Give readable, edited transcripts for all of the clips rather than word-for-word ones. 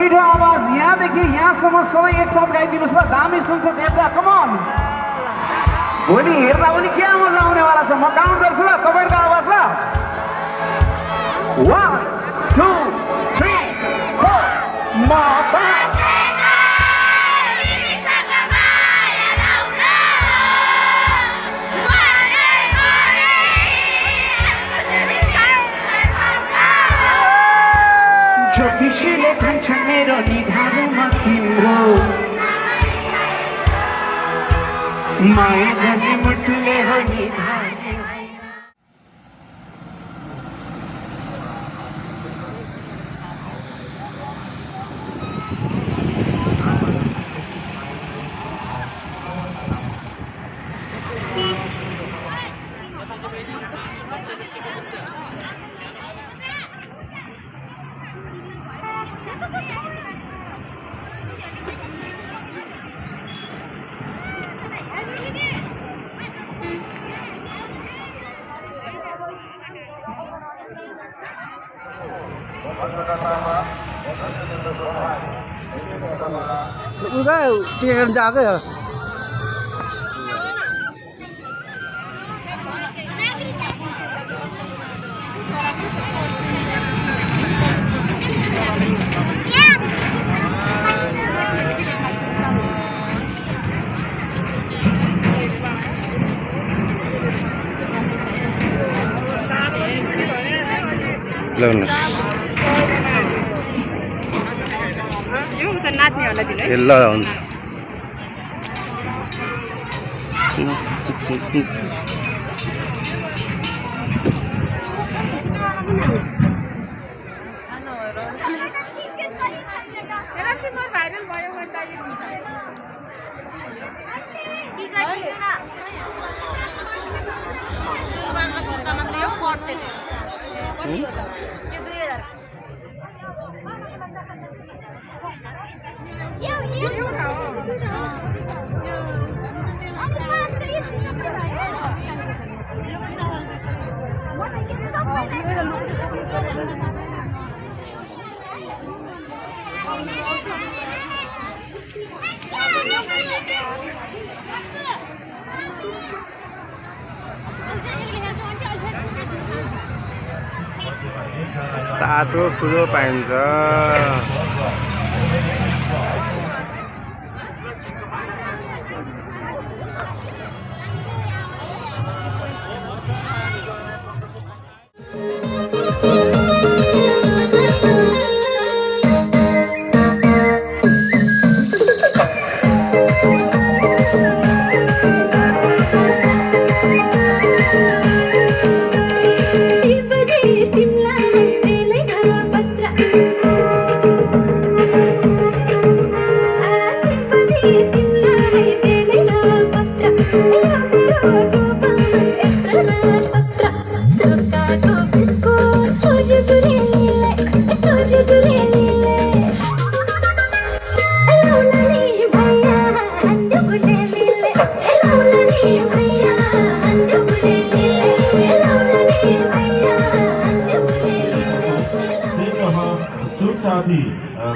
मिठो आवाज यहाँदेखि यहाँसम्म सबै एकसाथ गाइदिनुहोस् ल। दामी सुन्छ देवता, कम अन। भोलि हेर्दा पनि क्या मजा आउनेवाला छ। म काउन्ट गर्छु ल, तपाईँहरूको आवाज ल। 1 2 3 4 ज्योतिषीले भन्छन् मेरो निधारमा तिम्रो माया गर्ने मुटुले हो निधार। Enggak, dia jaga ya. ಎಲ್ಲ ಒಂದು तातो ठुलो पाइन्छ।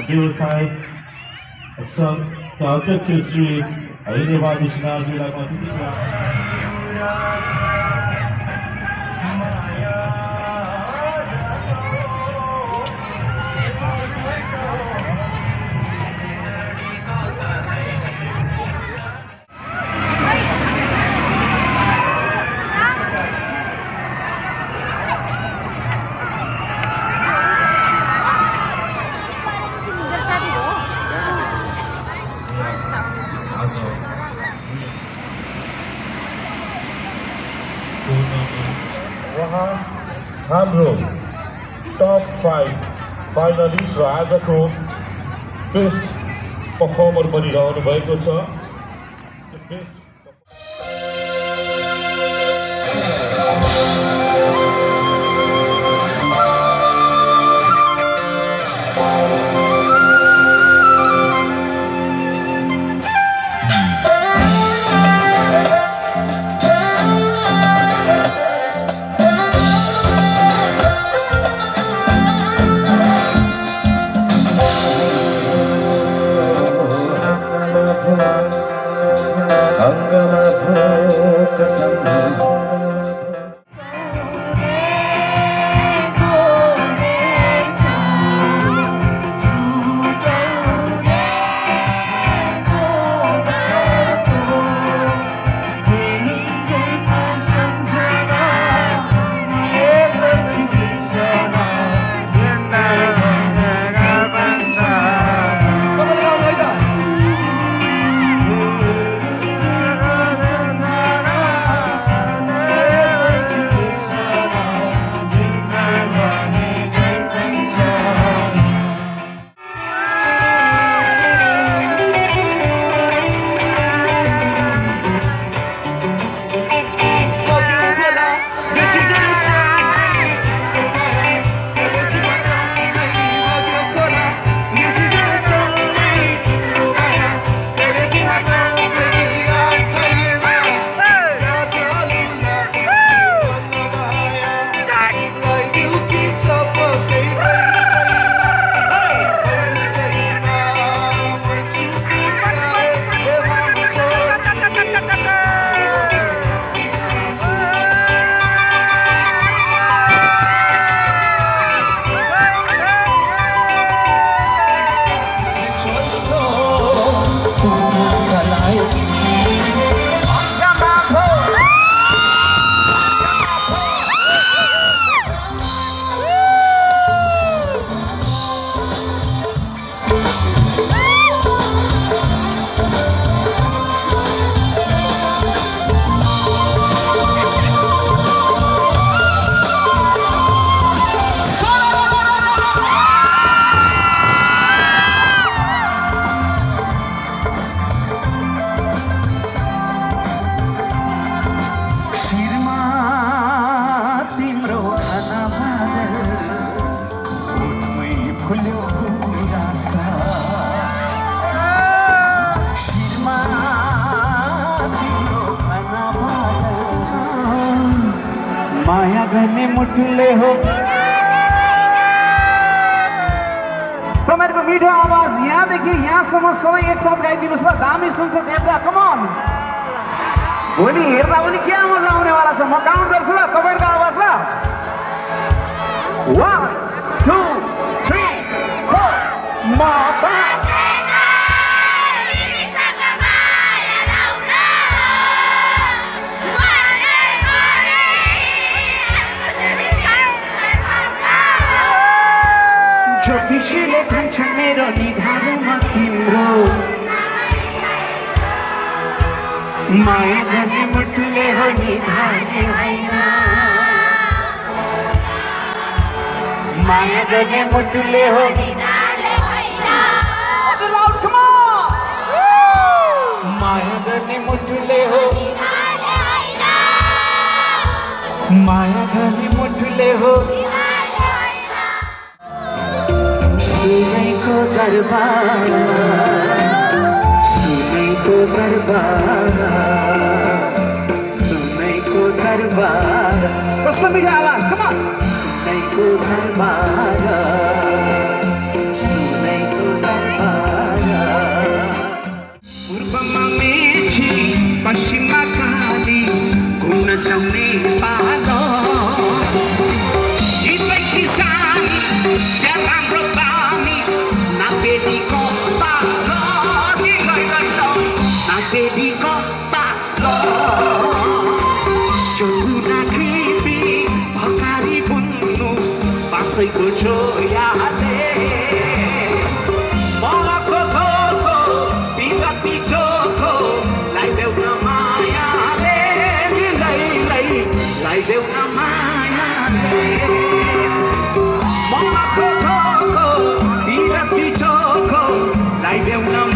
व्यवसाय संघका अध्यक्ष श्री हरिदेवादी सिन्हाजीलाई हाम्रो टप 5 फाइनलिस्ट र आजको बेस्ट पर्फर्मर पनि रहनु भएको छ। बेस्ट गर्ने मुटुले हो तपाईँहरूको मिठो आवाज यहाँदेखि यहाँसम्म सबै एकसाथ गाइदिनुहोस् ल दामी सुन्छ देवता कमन भोलि हेर्दा पनि क्या मजा आउनेवाला छ म काउन्ट गर्छु ल तपाईँहरूको आवाज ल 1 2 3 4 म ज्योतिषीले भन्छन् मेरो निधारमा तिम्रो माया गर्ने मुटुले हो निधार्ने होइन माया गर्ने मुटुले हो अझ लाउड कम अन माया गर्ने मुटुले हो माया गर्ने मुटुले हो सुनैको दरबार सुनैको दरबार सुनैको दरबार कस्तो मिठो आवाज कमान सुनैको दरबार सुनैको दरबार पूर्वमा मेची पश्चिममा काली घुम्न जाउने पालो जितै किसानी ज्या राम्रो बानी नापेलीको पालो नापेलीको पालो चौना कृपी भकारी बुन्नु बासैको छोयाले मलको धोको विगती चोखो लाइदेऊ न मायाले लाइदेऊ न मायाले मलको धोको विगती चोखो लाइदेऊ न